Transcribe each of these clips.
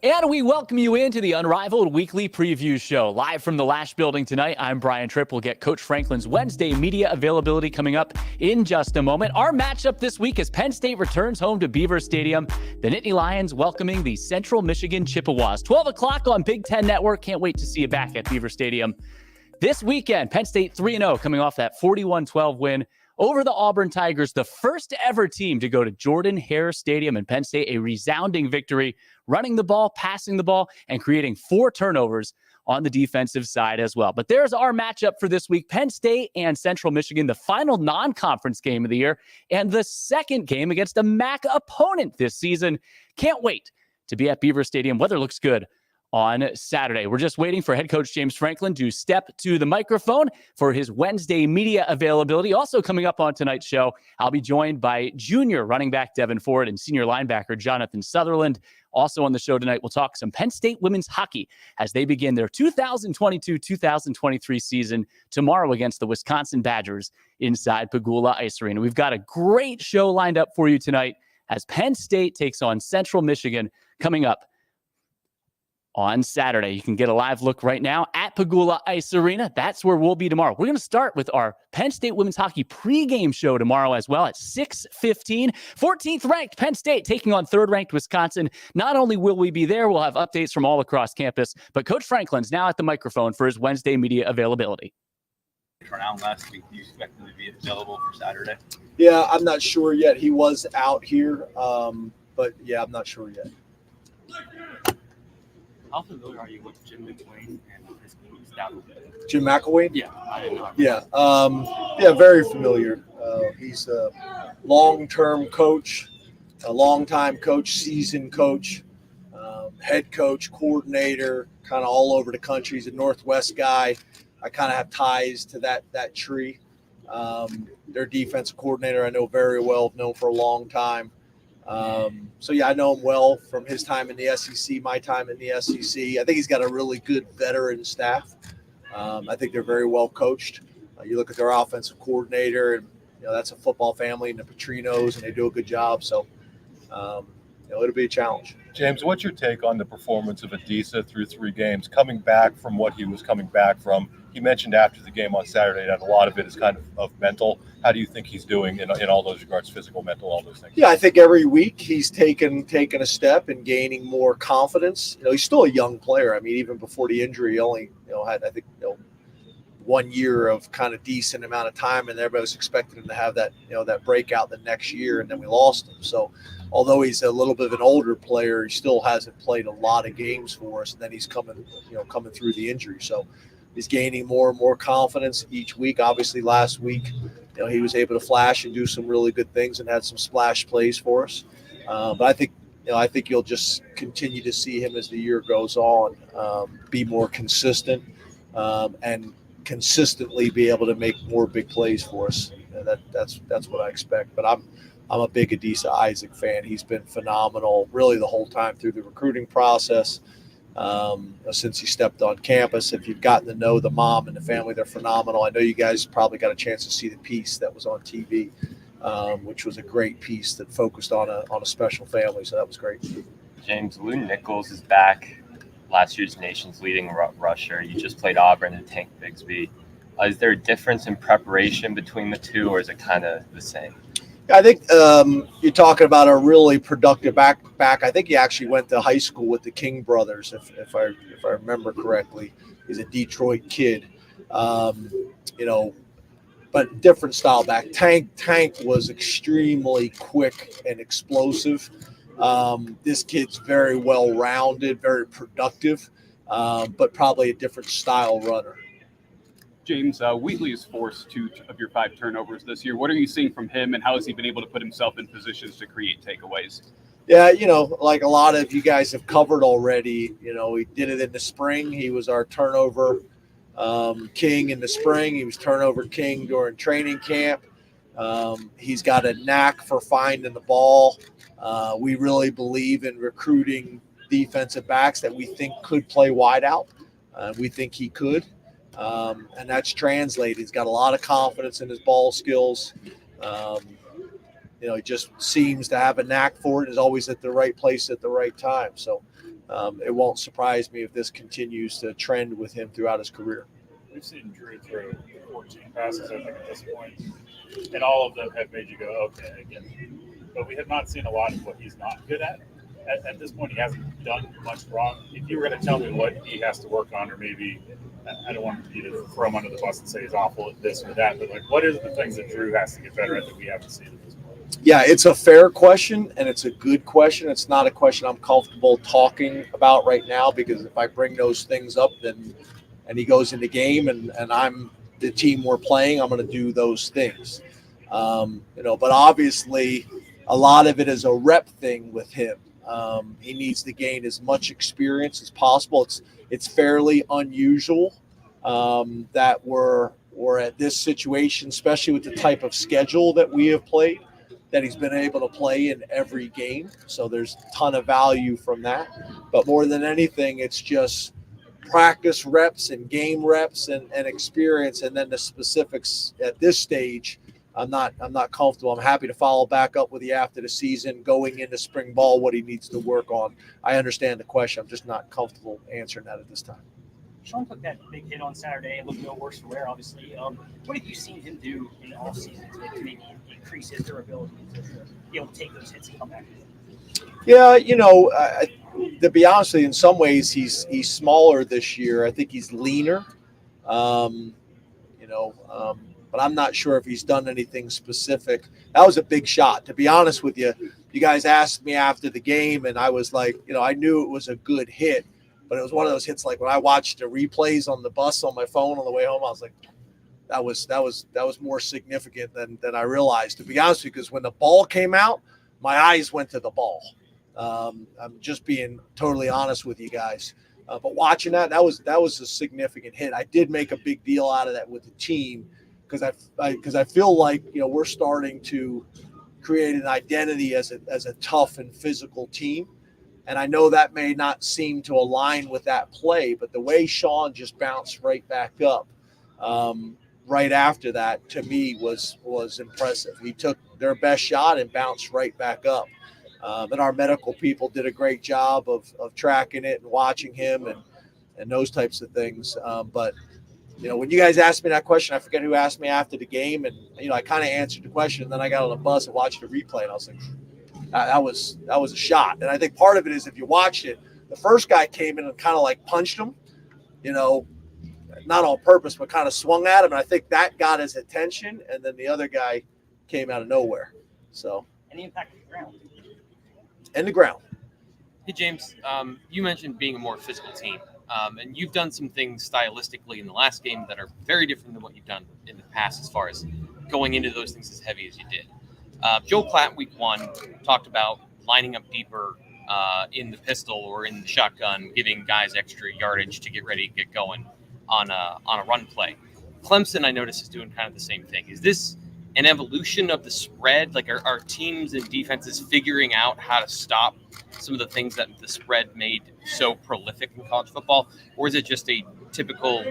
And we welcome you into the Unrivaled Weekly Preview Show. Live from the Lasch Building tonight, I'm Brian Tripp. We'll get Coach Franklin's Wednesday media availability coming up in just a moment. Our matchup this week is Penn State returns home to Beaver Stadium. The Nittany Lions welcoming the Central Michigan Chippewas. 12 o'clock on Big Ten Network. Can't wait to see you back at Beaver Stadium. This weekend, Penn State 3-0 coming off that 41-12 win over the Auburn Tigers, the first ever team to go to Jordan-Hare Stadium in Penn State, a resounding victory, running the ball, passing the ball, and creating 4 turnovers on the defensive side as well. But there's our matchup for this week. Penn State and Central Michigan, the final non-conference game of the year, and the second game against a MAC opponent this season. Can't wait to be at Beaver Stadium. Weather looks good on Saturday. We're just waiting for head coach James Franklin to step to the microphone for his Wednesday media availability. Also coming up on tonight's show, I'll be joined by junior running back Devin Ford and senior linebacker Jonathan Sutherland. Also on the show tonight, we'll talk some Penn State women's hockey as they begin their 2022-2023 season tomorrow against the Wisconsin Badgers inside Pagula Ice Arena. We've got a great show lined up for you tonight as Penn State takes on Central Michigan coming up on Saturday. You can get a live look right now at Pagula Ice Arena. That's where we'll be tomorrow. We're going to start with our Penn State women's hockey pregame show tomorrow as well at 6:15. 14th ranked Penn State taking on 3rd ranked Wisconsin. Not only will we be there, we'll have updates from all across campus, but Coach Franklin's now at the microphone for his Wednesday media availability. Around last week, do you expect him to be available for Saturday? Yeah, I'm not sure yet. He was out here, but yeah, I'm not sure yet. How familiar are you with Jim McWayne and his staff? Jim McElwain? Yeah, I didn't know. Yeah, very familiar. He's a long-term coach, a long-time coach, seasoned coach, head coach, coordinator, kind of all over the country. He's a Northwest guy. I kind of have ties to that tree. Their defensive coordinator I know very well, known for a long time. So yeah, I know him well from his time in the SEC, my time in the SEC. I think he's got a really good veteran staff. I think they're very well coached. You look at their offensive coordinator, and that's a football family, and the Petrinos, and they do a good job. So it'll be a challenge. James, what's your take on the performance of Adisa through 3 games, coming back from what he was coming back from? He mentioned after the game on Saturday that a lot of it is kind of mental. How do you think he's doing in all those regards, physical, mental, all those things? Yeah, I think every week he's taken a step and gaining more confidence. He's still a young player. I mean, even before the injury, he only had, I think, 1 year of kind of decent amount of time, and everybody was expecting him to have that that breakout the next year, and then we lost him. So although he's a little bit of an older player, he still hasn't played a lot of games for us, and then he's coming through the injury. So he's gaining more and more confidence each week. Obviously last week, he was able to flash and do some really good things and had some splash plays for us. But I think you'll just continue to see him as the year goes on, be more consistent, and consistently be able to make more big plays for us. And that's what I expect. But I'm a big Adisa Isaac fan. He's been phenomenal really the whole time through the recruiting process. Since he stepped on campus. If you've gotten to know the mom and the family, they're phenomenal. I know you guys probably got a chance to see the piece that was on TV, which was a great piece that focused on a special family. So that was great. James, Lou Nichols is back, last year's nation's leading rusher. You just played Auburn and Tank Bigsby. Is there a difference in preparation between the two, or is it kind of the same? I think you're talking about a really productive back. I think he actually went to high school with the King brothers, if I remember correctly. He's a Detroit kid, but different style back. Tank was extremely quick and explosive. This kid's very well-rounded, very productive, but probably a different style runner. James, Wheatley has forced 2 of your 5 turnovers this year. What are you seeing from him, and how has he been able to put himself in positions to create takeaways? Yeah, like a lot of you guys have covered already, he did it in the spring. He was our turnover king in the spring. He was turnover king during training camp. He's got a knack for finding the ball. We really believe in recruiting defensive backs that we think could play wide out. We think he could. And that's translated. He's got a lot of confidence in his ball skills. He just seems to have a knack for it. Is always at the right place at the right time. So it won't surprise me if this continues to trend with him throughout his career. We've seen Drew throw 14 passes, I think, at this point, and all of them have made you go, okay, again. But we have not seen a lot of what he's not good at. At this point, he hasn't done much wrong. If you were going to tell me what he has to work on, or maybe I don't want you to throw him under the bus and say he's awful at this or that, but what is the things that Drew has to get better at that we haven't seen at this point? Yeah, it's a fair question, and it's a good question. It's not a question I'm comfortable talking about right now, because if I bring those things up, then and he goes in the game and I'm the team we're playing, I'm going to do those things. But obviously a lot of it is a rep thing with him. He needs to gain as much experience as possible. It's fairly unusual that we're at this situation, especially with the type of schedule that we have played, that he's been able to play in every game. So there's a ton of value from that. But more than anything, it's just practice reps and game reps and experience, and then the specifics at this stage. I'm not comfortable. I'm happy to follow back up with you after the season, going into spring ball, what he needs to work on. I understand the question. I'm just not comfortable answering that at this time. Sean took that big hit on Saturday. It looked no worse for wear, obviously. What have you seen him do in the offseason to maybe increase his durability to be able to take those hits and come back? Yeah, to be honest with you, in some ways he's smaller this year. I think he's leaner. But I'm not sure if he's done anything specific. That was a big shot. To be honest with you, you guys asked me after the game, and I was like, I knew it was a good hit, but it was one of those hits like when I watched the replays on the bus on my phone on the way home, I was like, that was more significant than I realized. To be honest with you, because when the ball came out, my eyes went to the ball. I'm just being totally honest with you guys. But watching that was a significant hit. I did make a big deal out of that with the team, because I feel like we're starting to create an identity as a tough and physical team, and I know that may not seem to align with that play, but the way Sean just bounced right back up right after that, to me was impressive. He took their best shot and bounced right back up, and our medical people did a great job of tracking it and watching him and those types of things. But when you guys asked me that question, I forget who asked me after the game, and I kind of answered the question. And then I got on the bus and watched the replay, and I was like, that was a shot. And I think part of it is, if you watched it, the first guy came in and kind of like punched him, not on purpose, but kind of swung at him. And I think that got his attention. And then the other guy came out of nowhere. So, and the impact of the ground. And the ground. Hey, James, you mentioned being a more physical team. And you've done some things stylistically in the last game that are very different than what you've done in the past, as far as going into those things as heavy as you did. Joe Platt, week 1, talked about lining up deeper in the pistol or in the shotgun, giving guys extra yardage to get ready to get going on a run play. Clemson, I notice, is doing kind of the same thing. Is this an evolution of the spread? Like, are teams and defenses figuring out how to stop some of the things that the spread made so prolific in college football, or is it just a typical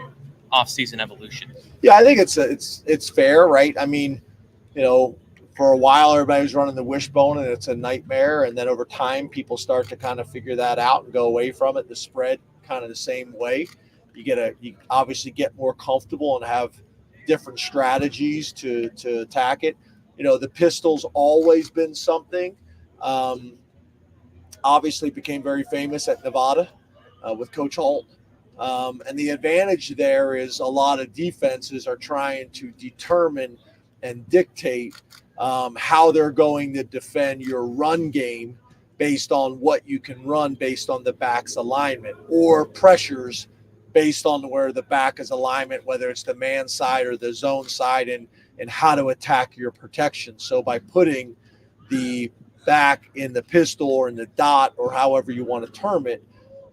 off-season evolution? Yeah, I think it's fair, right? I mean, for a while everybody was running the wishbone, and it's a nightmare, and then over time people start to kind of figure that out and go away from it. The spread kind of the same way. You obviously get more comfortable and have different strategies to attack it. The pistol's always been something. Obviously became very famous at Nevada with Coach Holt. And the advantage there is a lot of defenses are trying to determine and dictate how they're going to defend your run game based on what you can run based on the back's alignment, or pressures based on where the back is alignment, whether it's the man side or the zone side, and how to attack your protection. So by putting the back in the pistol or in the dot, or however you want to term it,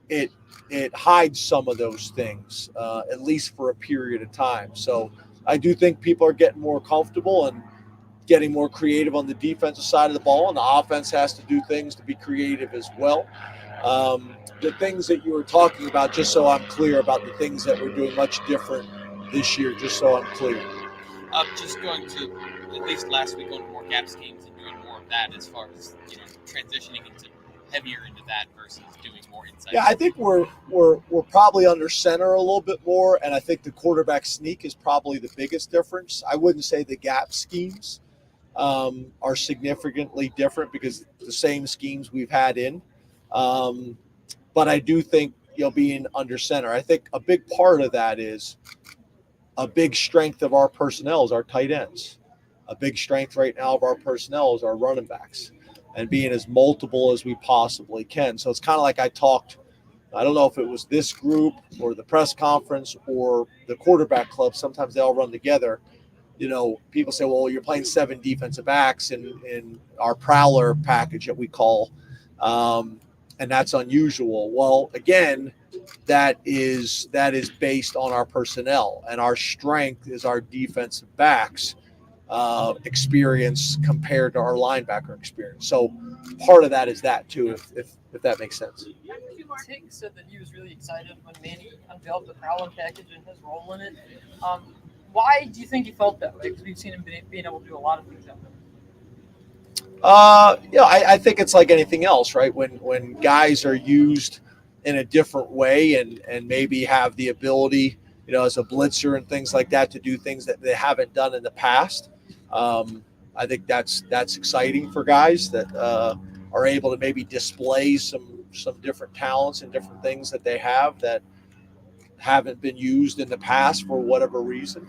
it hides some of those things, at least for a period of time. So I do think people are getting more comfortable and getting more creative on the defensive side of the ball, and the offense has to do things to be creative as well. The things that you were talking about, just so I'm clear about the things that we're doing much different this year, just so I'm clear. Just going to, at least last week, going to more gap schemes and doing more of that, as far as transitioning into heavier into that versus doing more inside. Yeah, I think we're probably under center a little bit more, and I think the quarterback sneak is probably the biggest difference. I wouldn't say the gap schemes are significantly different, because the same schemes we've had in. But I do think, being under center, I think a big part of that is a big strength of our personnel is our tight ends. a big strength right now of our personnel is our running backs and being as multiple as we possibly can. So it's kind of like I don't know if it was this group or the press conference or the quarterback club. Sometimes they all run together. People say, well, you're playing 7 defensive backs in our prowler package that we call, and that's unusual. Well, again, that is based on our personnel, and our strength is our defensive backs experience compared to our linebacker experience. So part of that is that too, if that makes sense. Tig said that he was really excited when Manny unveiled the prowler package and his role in it. Why do you think he felt that way? Because we've seen him being able to do a lot of things out there. I think it's like anything else, right? When guys are used in a different way and maybe have the ability, as a blitzer and things like that, to do things that they haven't done in the past. I think that's exciting for guys that are able to maybe display some different talents and different things that they have that haven't been used in the past for whatever reason.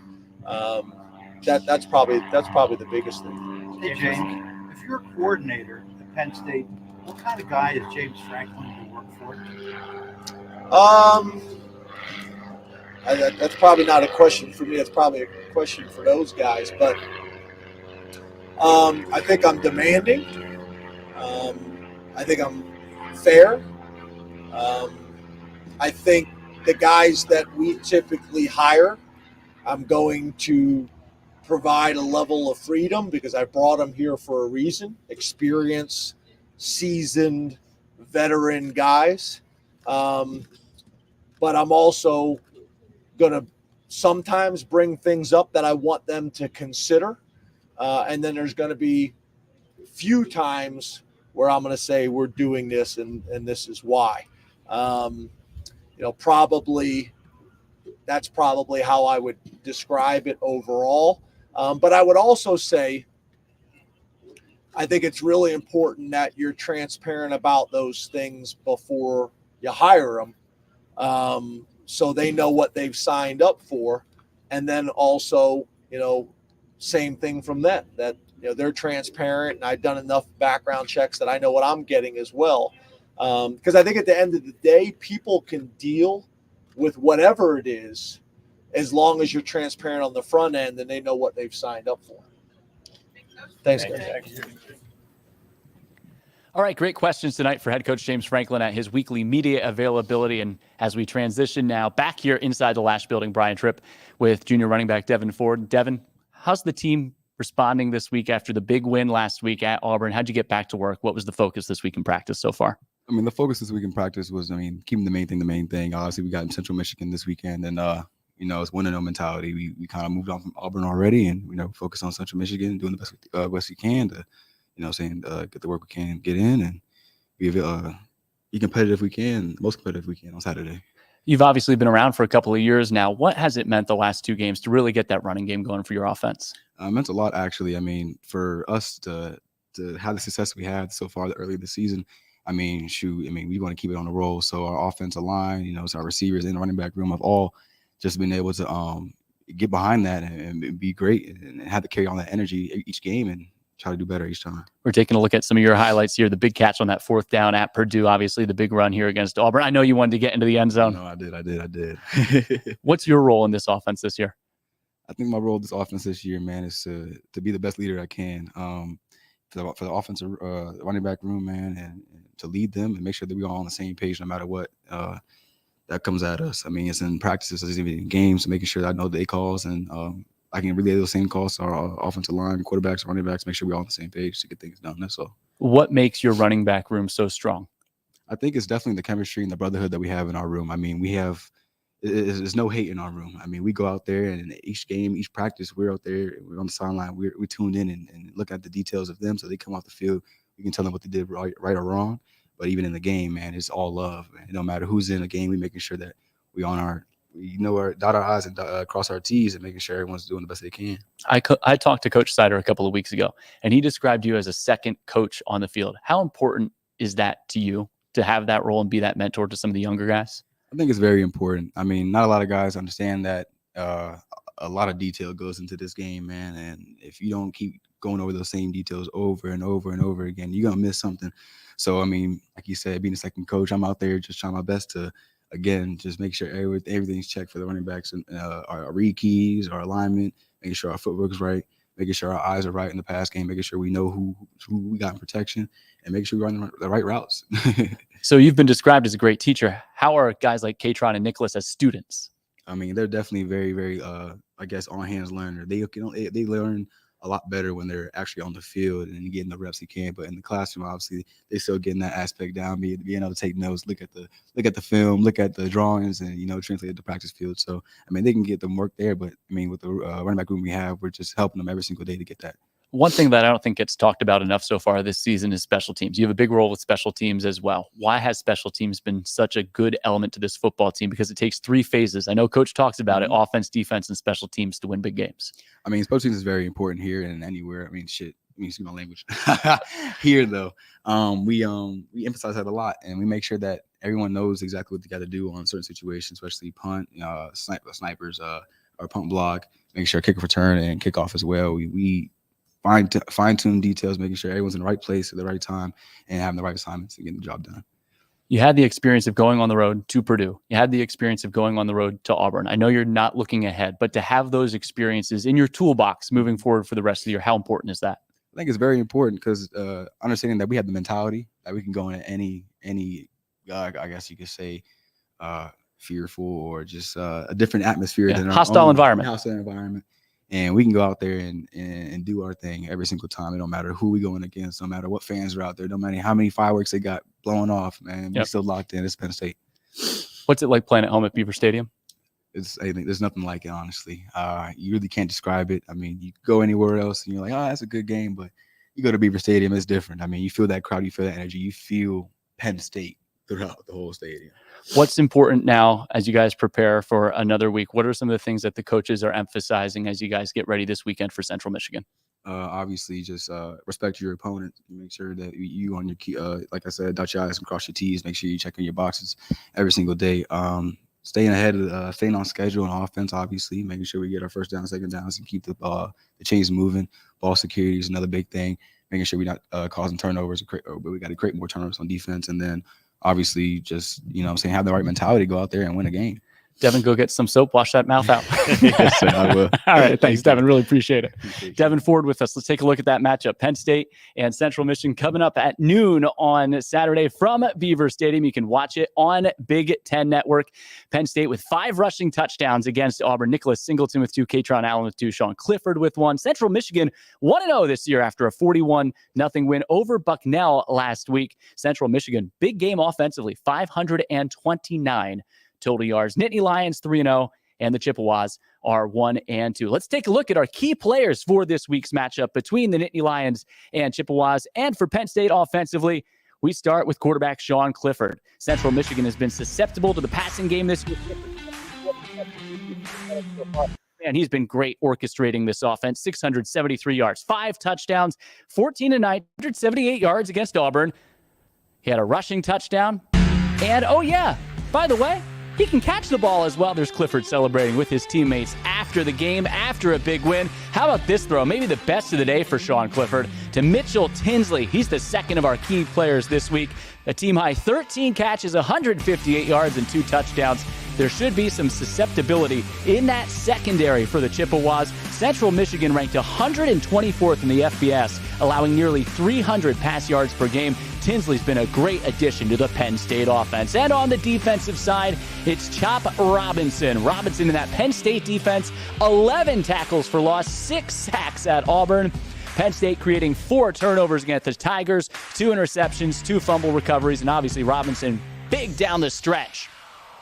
That's probably the biggest thing. Hey James, if you're a coordinator at Penn State, what kind of guy is James Franklin to work for? That's probably not a question for me. That's probably a question for those guys. But I think I'm demanding. I think I'm fair. I think the guys that we typically hire, I'm going to provide a level of freedom because I brought them here for a reason. Experience, seasoned, veteran guys. But I'm also going to sometimes bring things up that I want them to consider. And then there's going to be few times where I'm going to say we're doing this and this is why. That's probably how I would describe it overall. But I would also say I think it's really important that you're transparent about those things before you hire them, so they know what they've signed up for. And then also, same thing from them, that they're transparent, and I've done enough background checks that I know what I'm getting as well. Because I think at the end of the day, people can deal with whatever it is as long as you're transparent on the front end and they know what they've signed up for. Thanks, guys. All right, great questions tonight for head coach James Franklin at his weekly media availability. And as we transition now back here inside the Lasch Building, Brian Tripp with junior running back Devin Ford. Devin, how's the team responding this week after the big win last week at Auburn? How'd you get back to work? What was the focus this week in practice so far? The focus this week in practice was, keeping the main thing. Obviously, we got in Central Michigan this weekend, and, it's win or no mentality. We kind of moved on from Auburn already, and, focus on Central Michigan, doing the best we can to, get the work we can get in and be competitive we can, most competitive we can on Saturday. You've obviously been around for a couple of years now. What has it meant the last 2 games to really get that running game going for your offense? It meant a lot, actually. For us to have the success we had so far early this season, we want to keep it on the roll. So our offensive line, so our receivers in the running back room have all just been able to get behind that and be great and have to carry on that energy each game and try to do better each time. We're taking a look at some of your highlights here. The big catch on that 4th down at Purdue, obviously the big run here against Auburn. I know you wanted to get into the end zone. No, I did. What's your role in this offense this year? I think my role in this offense this year, man, is to be the best leader I can for the offensive running back room, man, and to lead them and make sure that we're all on the same page no matter what that comes at us. It's in practices, it's even in games, making sure that I know the calls and I can relay those same calls to our offensive line, quarterbacks, running backs, make sure we're all on the same page to get things done. That's all. What makes your running back room so strong? I think it's definitely the chemistry and the brotherhood that we have in our room. There's no hate in our room. We go out there and each game, each practice, we're out there, we're on the sideline, we're tuned in and look at the details of them. So they come off the field, we can tell them what they did right or wrong. But even in the game, man, it's all love. Man. No matter who's in the game, we're making sure that we dot our I's and cross our T's and making sure everyone's doing the best they can. I talked to Coach Sider a couple of weeks ago, and he described you as a second coach on the field. How important is that to you to have that role and be that mentor to some of the younger guys? I think it's very important. Not a lot of guys understand that a a lot of detail goes into this game, man. And if you don't keep going over those same details over and over and over again, you're going to miss something. So, I mean, like you said, being a second coach, I'm out there just trying my best to, again, just make sure everything's checked for the running backs and our read keys, our alignment, making sure our footwork is right, making sure our eyes are right in the pass game, making sure we know who we got in protection, and making sure we run the right routes. So you've been described as a great teacher. How are guys like Katron and Nicholas as students? I mean, they're definitely very, very, I guess, on-hands learner. They learn a lot better when they're actually on the field and getting the reps they can. But in the classroom, obviously, they still getting that aspect down, being able to take notes, look at the film, look at the drawings, and translate it to practice field. So I mean, they can get them work there. But I mean, with the running back room we have, we're just helping them every single day to get that. One thing that I don't think gets talked about enough so far this season is special teams. You have a big role with special teams as well. Why has special teams been such a good element to this football team? Because it takes 3 phases. I know Coach talks about it, offense, defense, and special teams to win big games. I mean, special teams is very important here and anywhere. I mean, excuse my language. Here, though, we emphasize that a lot, and we make sure that everyone knows exactly what they got to do on certain situations, especially punt, snipers, or punt block, make sure kick return and kickoff as well. We fine-tune details, making sure everyone's in the right place at the right time and having the right assignments to get the job done. You had the experience of going on the road to Purdue. You had the experience of going on the road to Auburn. I know you're not looking ahead, but to have those experiences in your toolbox moving forward for the rest of the year, how important is that? I think it's very important because understanding that we have the mentality that we can go into any I guess you could say, fearful or just a different atmosphere than our hostile environment. Hostile environment. And we can go out there and do our thing every single time. It don't matter who we going against, no matter what fans are out there, no matter how many fireworks they got blowing off, man. We're still locked in. It's Penn State. What's it like playing at home at Beaver Stadium? I think there's nothing like it, honestly. You really can't describe it. I mean, you go anywhere else and you're like, oh, that's a good game. But you go to Beaver Stadium, it's different. I mean, you feel that crowd, you feel that energy, you feel Penn State throughout the whole stadium. What's important now as you guys prepare for another week? What are some of the things that the coaches are emphasizing as you guys get ready this weekend for Central Michigan? Obviously, just respect your opponent. Make sure that you on your key, like I said, dot your I's and cross your T's. Make sure you check in your boxes every single day. Staying ahead, staying on schedule on offense, obviously, making sure we get our first down, second downs, and keep the chains moving. Ball security is another big thing. Making sure we're not causing turnovers, but we got to create more turnovers on defense. And then obviously just, have the right mentality to go out there and win a game. Devin, go get some soap, wash that mouth out. Yes, sir, I will. All right, thanks, Devin. Really appreciate it. Devin Ford with us. Let's take a look at that matchup. Penn State and Central Michigan coming up at noon on Saturday from Beaver Stadium. You can watch it on Big Ten Network. Penn State with 5 rushing touchdowns against Auburn. Nicholas Singleton with 2, Katron Allen with 2, Sean Clifford with 1. Central Michigan 1-0 this year after a 41-0 win over Bucknell last week. Central Michigan, big game offensively, 529 total yards. Nittany Lions 3-0, and the Chippewas are 1-2. Let's take a look at our key players for this week's matchup between the Nittany Lions and Chippewas. And for Penn State offensively, we start with quarterback Sean Clifford. Central Michigan has been susceptible to the passing game this year. And he's been great orchestrating this offense. 673 yards, 5 touchdowns, 14 and 9, 178 yards against Auburn. He had a rushing touchdown. And, oh yeah, by the way, he can catch the ball as well. There's Clifford celebrating with his teammates after the game, after a big win. How about this throw? Maybe the best of the day for Sean Clifford to Mitchell Tinsley. He's the second of our key players this week. A team-high 13 catches, 158 yards, and 2 touchdowns. There should be some susceptibility in that secondary for the Chippewas. Central Michigan ranked 124th in the FBS, allowing nearly 300 pass yards per game. Tinsley's been a great addition to the Penn State offense. And on the defensive side, it's Chop Robinson. Robinson in that Penn State defense, 11 tackles for loss, 6 sacks at Auburn. Penn State creating 4 turnovers against the Tigers, 2 interceptions, 2 fumble recoveries, and obviously Robinson big down the stretch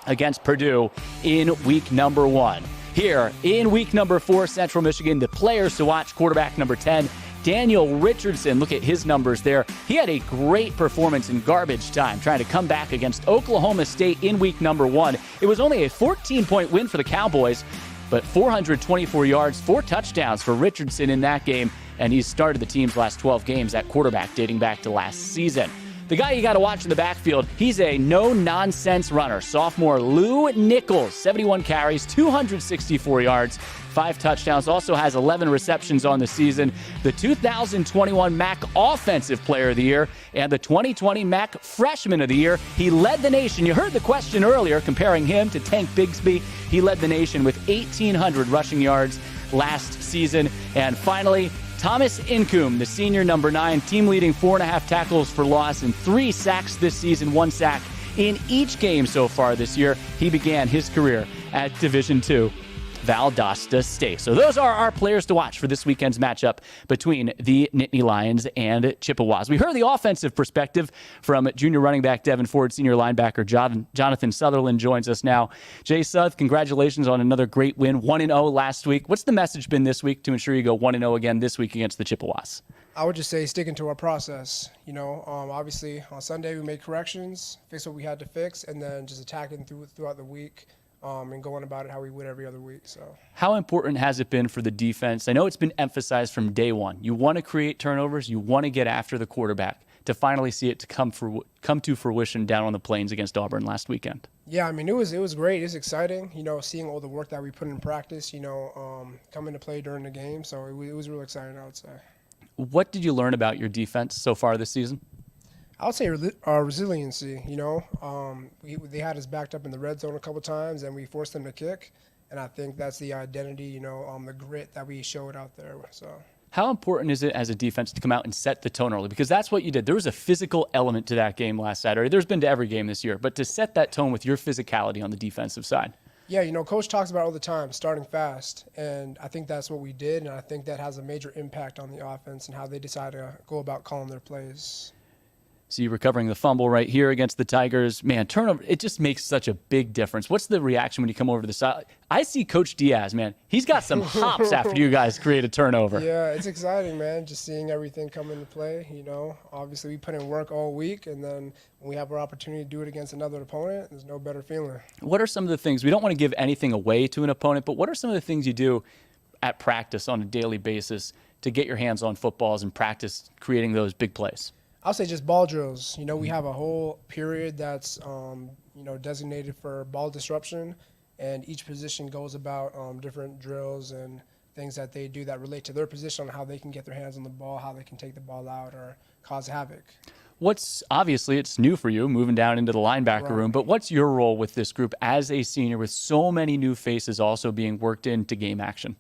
against Purdue in week number 1. Here in week number 4, Central Michigan, the players to watch, quarterback number 10, Daniel Richardson. Look at his numbers there. He had a great performance in garbage time, trying to come back against Oklahoma State in week number 1. It was only a 14-point win for the Cowboys, but 424 yards, 4 touchdowns for Richardson in that game, and he's started the team's last 12 games at quarterback dating back to last season. The guy you got to watch in the backfield, he's a no-nonsense runner. Sophomore Lou Nichols, 71 carries, 264 yards, 5 touchdowns, also has 11 receptions on the season. The 2021 MAC Offensive Player of the Year and the 2020 MAC Freshman of the Year. He led the nation. You heard the question earlier comparing him to Tank Bigsby. He led the nation with 1,800 rushing yards last season. And finally, Thomas Incoom, the senior number 9, team leading 4.5 tackles for loss and 3 sacks this season, 1 sack in each game so far this year. He began his career at Division II Valdosta State. So those are our players to watch for this weekend's matchup between the Nittany Lions and Chippewas. We heard the offensive perspective from junior running back Devin Ford, senior linebacker Jonathan Sutherland joins us now. Jay Suth, congratulations on another great win, 1-0 last week. What's the message been this week to ensure you go 1-0 again this week against the Chippewas? I would just say sticking to our process. Obviously on Sunday we made corrections, fixed what we had to fix, and then just attacking throughout the week. And going about it how we would every other week. So, how important has it been for the defense? I know it's been emphasized from day one. You want to create turnovers. You want to get after the quarterback to finally see it to come to fruition down on the Plains against Auburn last weekend. Yeah, I mean, it was great. It's exciting, seeing all the work that we put in practice, come into play during the game. So it was real exciting, I would say. What did you learn about your defense so far this season? I would say our resiliency, they had us backed up in the red zone a couple times, and we forced them to kick. And I think that's the identity, the grit that we showed out there. So, how important is it as a defense to come out and set the tone early? Because that's what you did. There was a physical element to that game last Saturday. There's been to every game this year. But to set that tone with your physicality on the defensive side. Yeah, Coach talks about all the time, starting fast. And I think that's what we did. And I think that has a major impact on the offense and how they decide to go about calling their plays. So you're recovering the fumble right here against the Tigers. Man, turnover, it just makes such a big difference. What's the reaction when you come over to the side? I see Coach Diaz, man. He's got some hops after you guys create a turnover. Yeah, it's exciting, man, just seeing everything come into play. Obviously we put in work all week, and then when we have our opportunity to do it against another opponent, there's no better feeling. What are some of the things, we don't want to give anything away to an opponent, but what are some of the things you do at practice on a daily basis to get your hands on footballs and practice creating those big plays? I'll say just ball drills. We have a whole period that's, designated for ball disruption, and each position goes about different drills and things that they do that relate to their position on how they can get their hands on the ball, how they can take the ball out or cause havoc. Obviously it's new for you moving down into the linebacker room, but what's your role with this group as a senior with so many new faces also being worked into game action?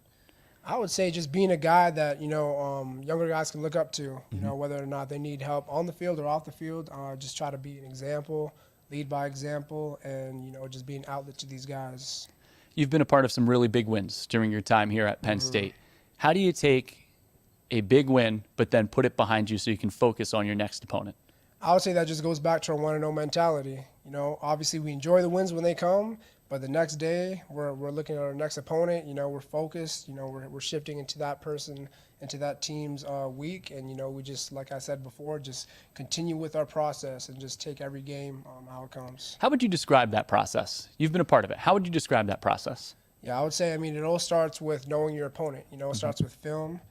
I would say just being a guy that, younger guys can look up to, whether or not they need help on the field or off the field. Just try to be an example, lead by example, and, just be an outlet to these guys. You've been a part of some really big wins during your time here at Penn State. How do you take a big win but then put it behind you so you can focus on your next opponent? I would say that just goes back to our 1-0 mentality. Obviously we enjoy the wins when they come, but the next day, we're looking at our next opponent. We're focused. We're shifting into that person, into that team's week. And, we just, like I said before, just continue with our process and just take every game how it comes. How would you describe that process? You've been a part of it. How would you describe that process? Yeah, I would say, it all starts with knowing your opponent. It starts with film.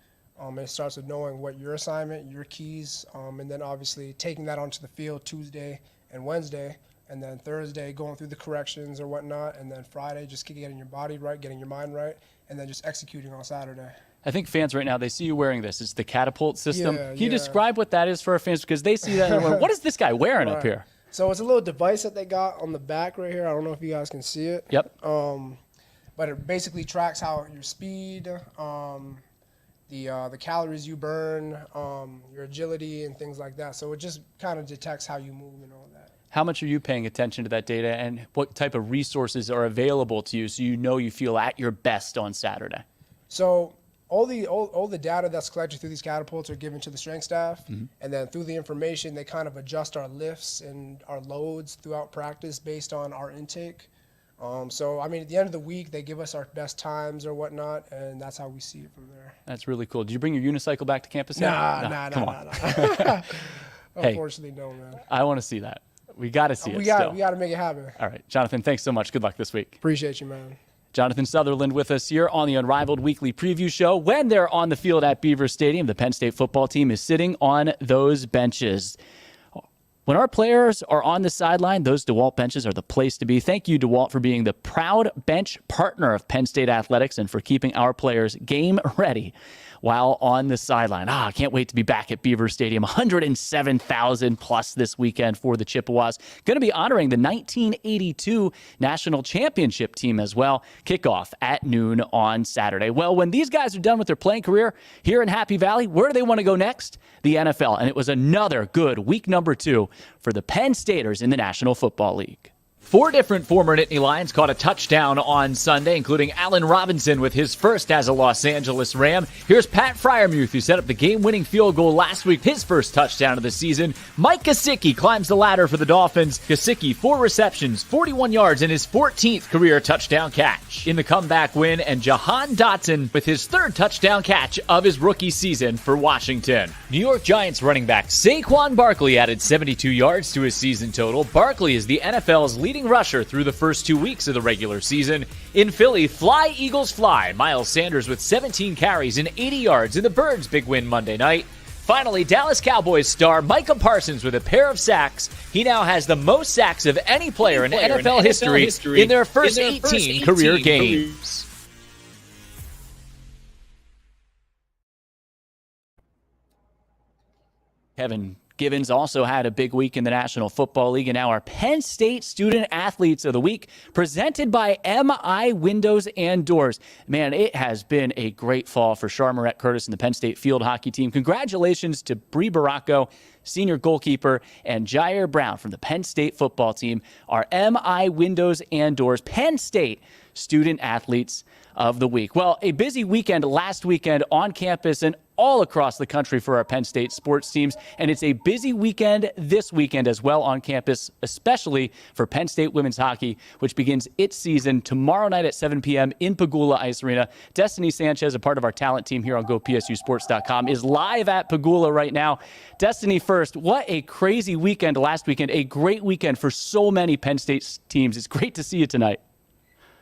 It starts with knowing what your assignment, your keys, and then obviously taking that onto the field Tuesday and Wednesday. And then Thursday, going through the corrections or whatnot. And then Friday, just getting your body right, getting your mind right, and then just executing on Saturday. I think fans right now, they see you wearing this. It's the catapult system. Yeah, Can you describe what that is for our fans? Because they see that and they're like, what is this guy wearing up here? So it's a little device that they got on the back right here. I don't know if you guys can see it. Yep. But it basically tracks how your speed, the calories you burn, your agility, and things like that. So it just kind of detects how you move and all that. How much are you paying attention to that data, and what type of resources are available to you so you feel at your best on Saturday? So all the data that's collected through these catapults are given to the strength staff, and then through the information, they kind of adjust our lifts and our loads throughout practice based on our intake. So, at the end of the week, they give us our best times or whatnot, and that's how we see it from there. That's really cool. Did you bring your unicycle back to campus? Nah. Unfortunately, no, man. I want to see that. We got to see it We still. got to make it happen. All right. Jonathan, thanks so much. Good luck this week. Appreciate you, man. Jonathan Sutherland with us here on the Unrivaled Weekly Preview Show. When they're on the field at Beaver Stadium, the Penn State football team is sitting on those benches. When our players are on the sideline, those DeWalt benches are the place to be. Thank you, DeWalt, for being the proud bench partner of Penn State athletics and for keeping our players game ready while on the sideline. I can't wait to be back at Beaver Stadium. 107,000 plus this weekend for the Chippewas. Going to be honoring the 1982 national championship team as well. Kickoff at noon on Saturday. Well, when these guys are done with their playing career here in Happy Valley, where do they want to go next? The NFL. And it was another good week number 2 for the Penn Staters in the National Football League. 4 different former Nittany Lions caught a touchdown on Sunday, including Allen Robinson with his first as a Los Angeles Ram. Here's Pat Freiermuth, who set up the game-winning field goal last week, his first touchdown of the season. Mike Gesicki climbs the ladder for the Dolphins. Gesicki, 4 receptions, 41 yards, and his 14th career touchdown catch in the comeback win. And Jahan Dotson with his 3rd touchdown catch of his rookie season for Washington. New York Giants running back Saquon Barkley added 72 yards to his season total. Barkley is the NFL's leading rusher through the first 2 weeks of the regular season. In Philly, fly Eagles fly. Miles Sanders with 17 carries and 80 yards in the Birds' big win Monday night. Finally, Dallas Cowboys star Micah Parsons with a pair of sacks. He now has the most sacks of any player in NFL history in their first 18 career games. Kevin Givens also had a big week in the National Football League, and now our Penn State Student Athletes of the Week, presented by MI Windows and Doors. Man, it has been a great fall for Charmarette Curtis and the Penn State field hockey team. Congratulations to Bree Baracco, senior goalkeeper, and Jair Brown from the Penn State football team, our MI Windows and Doors Penn State Student Athletes of the Week. Well, a busy weekend last weekend on campus and all across the country for our Penn State sports teams, and it's a busy weekend this weekend as well on campus, especially for Penn State women's hockey, which begins its season tomorrow night at 7 p.m. in Pagula Ice Arena. Destiny Sanchez, a part of our talent team here on GoPSUSports.com, is live at Pagula right now. Destiny, first, what a crazy weekend last weekend, a great weekend for so many Penn State teams. It's great to see you tonight.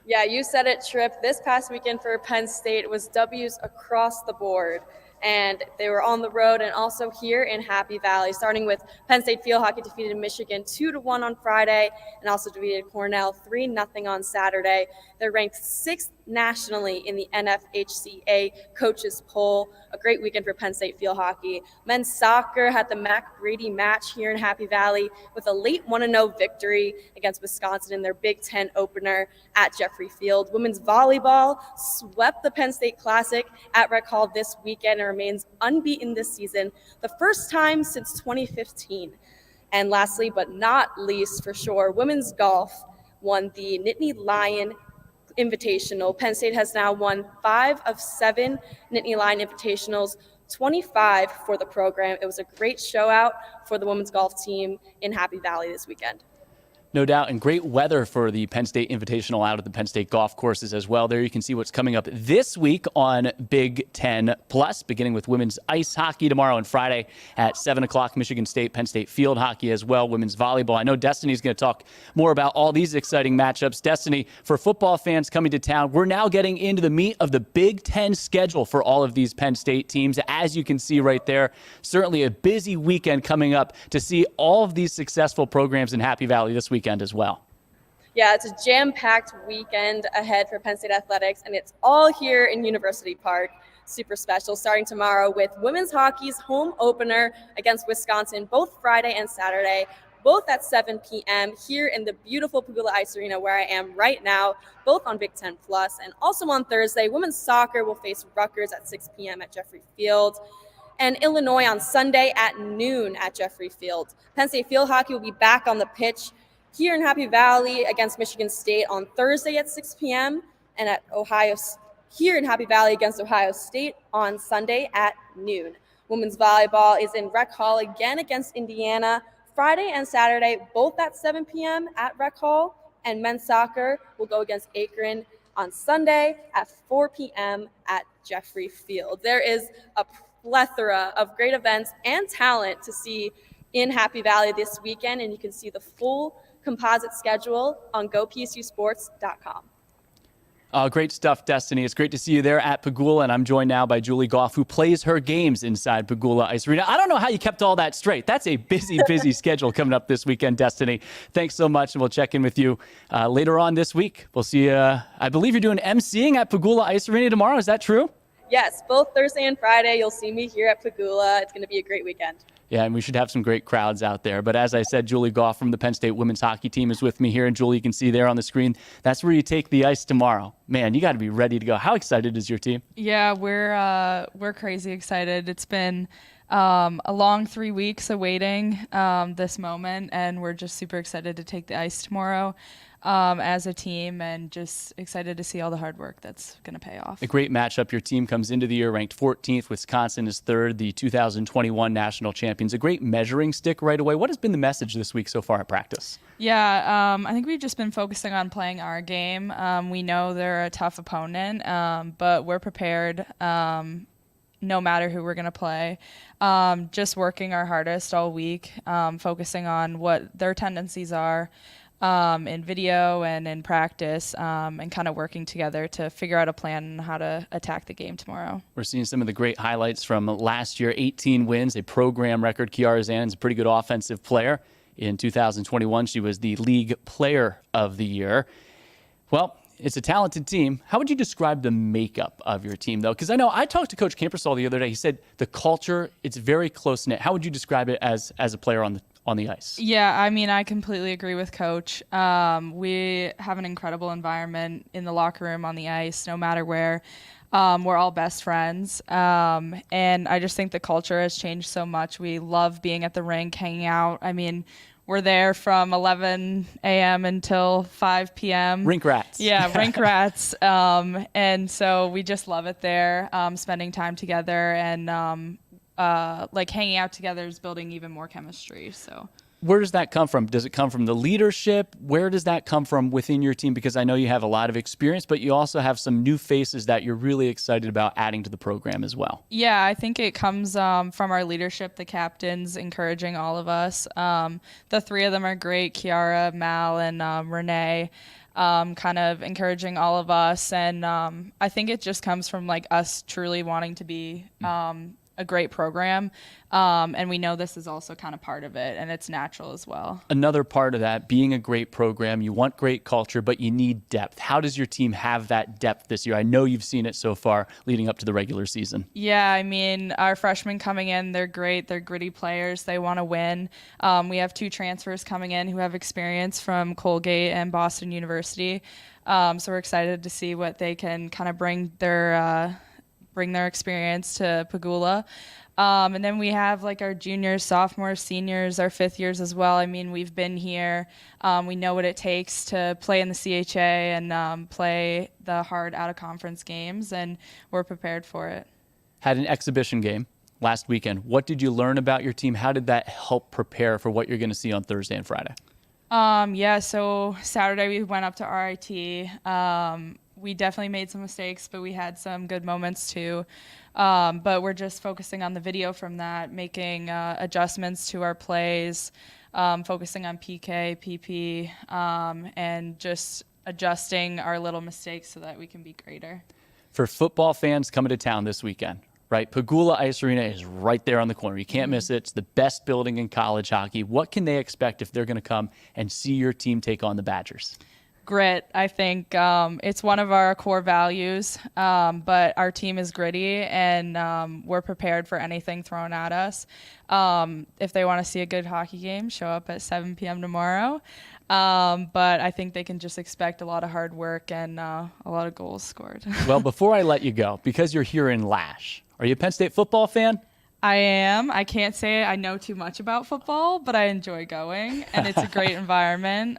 Yeah, you said it, Tripp. This past weekend for Penn State was W's across the board. And they were on the road and also here in Happy Valley, starting with Penn State field hockey defeated Michigan 2-1 on Friday and also defeated Cornell 3-0 on Saturday. They're ranked 6th nationally in the NFHCA coaches poll. A great weekend for Penn State field hockey. Men's soccer had the Mac Brady match here in Happy Valley with a late 1-0 victory against Wisconsin in their Big Ten opener at Jeffrey Field. Women's volleyball swept the Penn State Classic at Rec Hall this weekend and remains unbeaten this season, the first time since 2015. And lastly, but not least for sure, women's golf won the Nittany Lion Invitational. Penn State has now won 5 of 7 Nittany Lion Invitationals, 25 for the program. It was a great show out for the women's golf team in Happy Valley this weekend. No doubt, and great weather for the Penn State Invitational out at the Penn State golf courses as well. There you can see what's coming up this week on Big Ten Plus, beginning with women's ice hockey tomorrow and Friday at 7 o'clock, Michigan State, Penn State field hockey as well, women's volleyball. I know Destiny's going to talk more about all these exciting matchups. Destiny, for football fans coming to town, we're now getting into the meat of the Big Ten schedule for all of these Penn State teams. As you can see right there, certainly a busy weekend coming up to see all of these successful programs in Happy Valley this weekend as well. Yeah, it's a jam-packed weekend ahead for Penn State athletics, and it's all here in University Park. Super special, starting tomorrow with women's hockey's home opener against Wisconsin, both Friday and Saturday, both at 7 p.m. here in the beautiful Pagula Ice Arena where I am right now, both on Big Ten Plus. And also on Thursday, women's soccer will face Rutgers at 6 p.m. at Jeffrey Field, and Illinois on Sunday at noon at Jeffrey Field. Penn State field hockey will be back on the pitch here in Happy Valley against Michigan State on Thursday at 6 p.m. and at here in Happy Valley against Ohio State on Sunday at noon. Women's volleyball is in Rec Hall again against Indiana Friday and Saturday, both at 7 p.m. at Rec Hall. And men's soccer will go against Akron on Sunday at 4 p.m. at Jeffrey Field. There is a plethora of great events and talent to see in Happy Valley this weekend, and you can see the full composite schedule on GoPSUSports.com. Great stuff, Destiny. It's great to see you there at Pagula, and I'm joined now by Julie Goff, who plays her games inside Pagula Ice Arena. I don't know how you kept all that straight. That's a busy schedule coming up this weekend, Destiny. Thanks so much, and we'll check in with you later on this week. We'll see you. I believe you're doing emceeing at Pagula Ice Arena tomorrow. Is that true? Yes, both Thursday and Friday, you'll see me here at Pagula. It's going to be a great weekend. Yeah, and we should have some great crowds out there. But as I said, Julie Goff from the Penn State women's hockey team is with me here. And Julie, you can see there on the screen, that's where you take the ice tomorrow. Man, you got to be ready to go. How excited is your team? Yeah, we're crazy excited. It's been a long 3 weeks awaiting this moment, and we're just super excited to take the ice tomorrow as a team, and just excited to see all the hard work that's going to pay off. A great matchup. Your team comes into the year ranked 14th. Wisconsin is third, the 2021 national champions. A great measuring stick right away. What has been the message this week so far at practice? Yeah, I think we've just been focusing on playing our game. We know they're a tough opponent, but we're prepared no matter who we're going to play. Just working our hardest all week, focusing on what their tendencies are in video and in practice, and kind of working together to figure out a plan on how to attack the game tomorrow. We're seeing some of the great highlights from last year, 18 wins, a program record. Kiara Zannon's a pretty good offensive player. In 2021, she was the league player of the year. Well, it's a talented team. How would you describe the makeup of your team, though? Because I know I talked to Coach Campersall the other day. He said the culture, it's very close-knit. How would you describe it as a player on the ice? Yeah, I mean, I completely agree with Coach. We have an incredible environment in the locker room, on the ice, no matter where. We're all best friends. And I just think the culture has changed so much. We love being at the rink, hanging out. I mean, we're there from 11 a.m. until 5 p.m. Rink rats. Yeah, rink rats. And so we just love it there, spending time together, and like hanging out together is building even more chemistry. So where does that come from? Does it come from the leadership? Where does that come from within your team? Because I know you have a lot of experience, but you also have some new faces that you're really excited about adding to the program as well. Yeah, I think it comes from our leadership, the captains encouraging all of us. The three of them are great, Kiara, Mal, and Renee. Kind of encouraging all of us. And I think it just comes from like us truly wanting to be a great program, and we know this is also kind of part of it, and it's natural as well. Another part of that, being a great program, you want great culture, but you need depth. How does your team have that depth this year? I know you've seen it so far leading up to the regular season. Yeah, I mean, our freshmen coming in, they're great. They're gritty players. They want to win. We have 2 transfers coming in who have experience from Colgate and Boston University, so we're excited to see what they can kind of bring their experience to Pagula. And then we have like our juniors, sophomores, seniors, our 5th years as well. I mean, we've been here. We know what it takes to play in the CHA and play the hard out-of-conference games, and we're prepared for it. Had an exhibition game last weekend. What did you learn about your team? How did that help prepare for what you're going to see on Thursday and Friday? Yeah, so Saturday we went up to RIT. We definitely made some mistakes, but we had some good moments too. But we're just focusing on the video from that, making adjustments to our plays, focusing on PK, PP, and just adjusting our little mistakes so that we can be greater. For football fans coming to town this weekend, right? Pagula Ice Arena is right there on the corner. You can't miss it. It's the best building in college hockey. What can they expect if they're going to come and see your team take on the Badgers? Grit. I think it's one of our core values, but our team is gritty, and we're prepared for anything thrown at us. If they want to see a good hockey game, show up at 7 p.m. tomorrow. But I think they can just expect a lot of hard work and a lot of goals scored. Well, before I let you go, because you're here in Lasch, are you a Penn State football fan? I am. I can't say I know too much about football, but I enjoy going, and it's a great environment.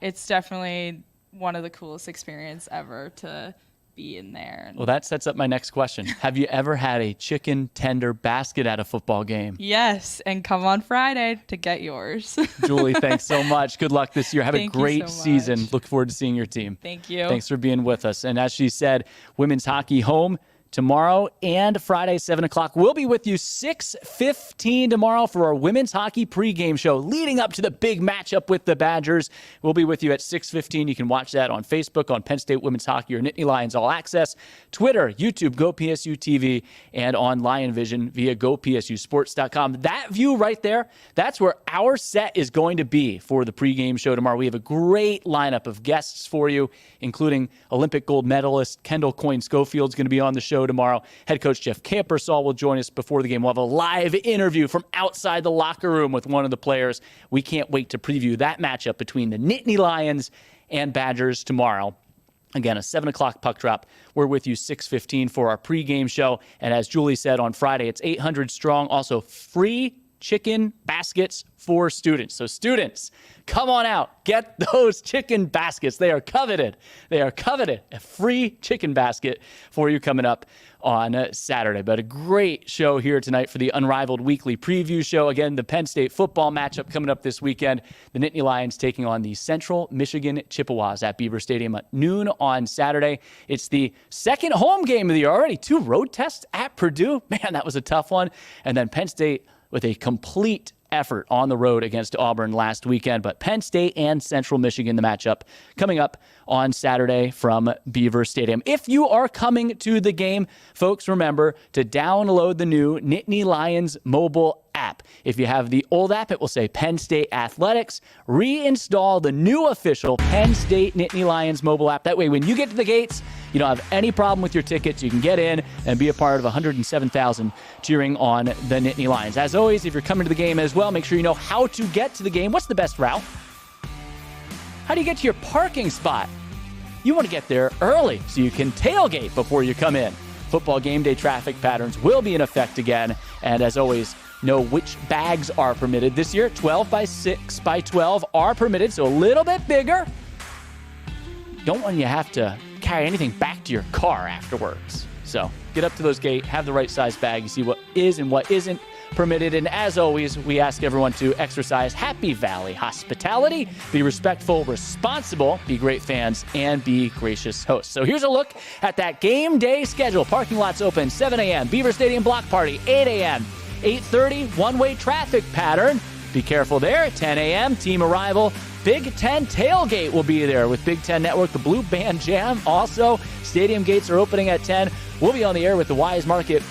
It's definitely one of the coolest experiences ever to be in there. Well, that sets up my next question. Have you ever had a chicken tender basket at a football game? Yes, and come on Friday to get yours. Julie, thanks so much. Good luck this year. Have a great season. Look forward to seeing your team. Thank you. Thanks for being with us. And as she said, women's hockey home tomorrow and Friday, 7 o'clock. We'll be with you 6:15 tomorrow for our women's hockey pregame show leading up to the big matchup with the Badgers. We'll be with you at 6:15. You can watch that on Facebook, on Penn State Women's Hockey or Nittany Lions All Access, Twitter, YouTube, GoPSU TV, and on Lion Vision via GoPSUSports.com. That view right there, that's where our set is going to be for the pregame show tomorrow. We have a great lineup of guests for you, including Olympic gold medalist Kendall Coyne-Schofield's going to be on the show tomorrow. Head coach Jeff Campersall will join us before the game. We'll have a live interview from outside the locker room with one of the players. We can't wait to preview that matchup between the Nittany Lions and Badgers tomorrow. Again, a 7 o'clock puck drop. We're with you 6:15 for our pregame show. And as Julie said on Friday, it's 800 strong. Also free chicken baskets for students. So students, come on out. Get those chicken baskets. They are coveted. They are coveted. A free chicken basket for you coming up on Saturday. But a great show here tonight for the Unrivaled Weekly Preview Show. Again, the Penn State football matchup coming up this weekend. The Nittany Lions taking on the Central Michigan Chippewas at Beaver Stadium at noon on Saturday. It's the second home game of the year already. 2 road tests at Purdue. Man, that was a tough one. And then Penn State with a complete effort on the road against Auburn last weekend. But Penn State and Central Michigan, the matchup coming up on Saturday from Beaver Stadium. If you are coming to the game, folks, remember to download the new Nittany Lions mobile app. If you have the old app, it will say Penn State Athletics. Reinstall the new official Penn State Nittany Lions mobile app. That way, when you get to the gates, you don't have any problem with your tickets. You can get in and be a part of 107,000 cheering on the Nittany Lions. As always, if you're coming to the game as well, make sure you know how to get to the game. What's the best route? How do you get to your parking spot? You want to get there early so you can tailgate before you come in. Football game day traffic patterns will be in effect again. And as always, know which bags are permitted. This year, 12 by 6 by 12 are permitted, so a little bit bigger. Don't want you to have to carry anything back to your car afterwards. So get up to those gates, have the right size bag. You see what is and what isn't permitted. And as always, we ask everyone to exercise Happy Valley hospitality, be respectful, responsible, be great fans, and be gracious hosts. So here's a look at that game day schedule. Parking lots open 7 a.m. Beaver Stadium block party 8 a.m. 8:30 one-way traffic pattern. Be careful there. 10 a.m. team arrival. Big Ten tailgate will be there with Big Ten Network, the Blue Band Jam. Also, stadium gates are opening at 10. We'll be on the air with the Wise Market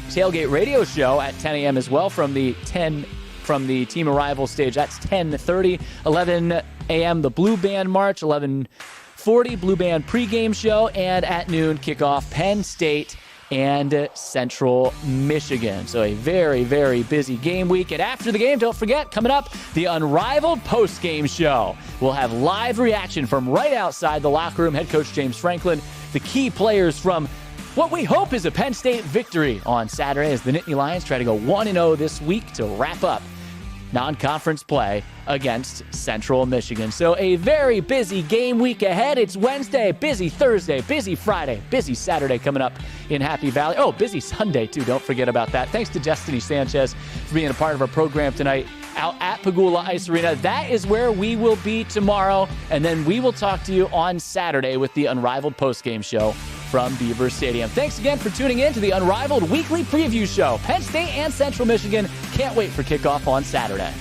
Tailgate Radio Show at 10 a.m. as well from the team arrival stage. That's 10:30. 11 a.m. the Blue Band March. 11:40 Blue Band pregame show. And at noon, kickoff Penn State and Central Michigan. So a very, very busy game week. And after the game, don't forget, coming up, the Unrivaled post-game show. We'll have live reaction from right outside the locker room. Head coach James Franklin, the key players from what we hope is a Penn State victory on Saturday as the Nittany Lions try to go 1-0 this week to wrap up non-conference play against Central Michigan. So a very busy game week ahead. It's Wednesday, busy Thursday, busy Friday, busy Saturday coming up in Happy Valley. Oh, busy Sunday too. Don't forget about that. Thanks to Destiny Sanchez for being a part of our program tonight out at Pagula Ice Arena. That is where we will be tomorrow. And then we will talk to you on Saturday with the Unrivaled postgame show from Beaver Stadium. Thanks again for tuning in to the Unrivaled Weekly Preview Show. Penn State and Central Michigan can't wait for kickoff on Saturday.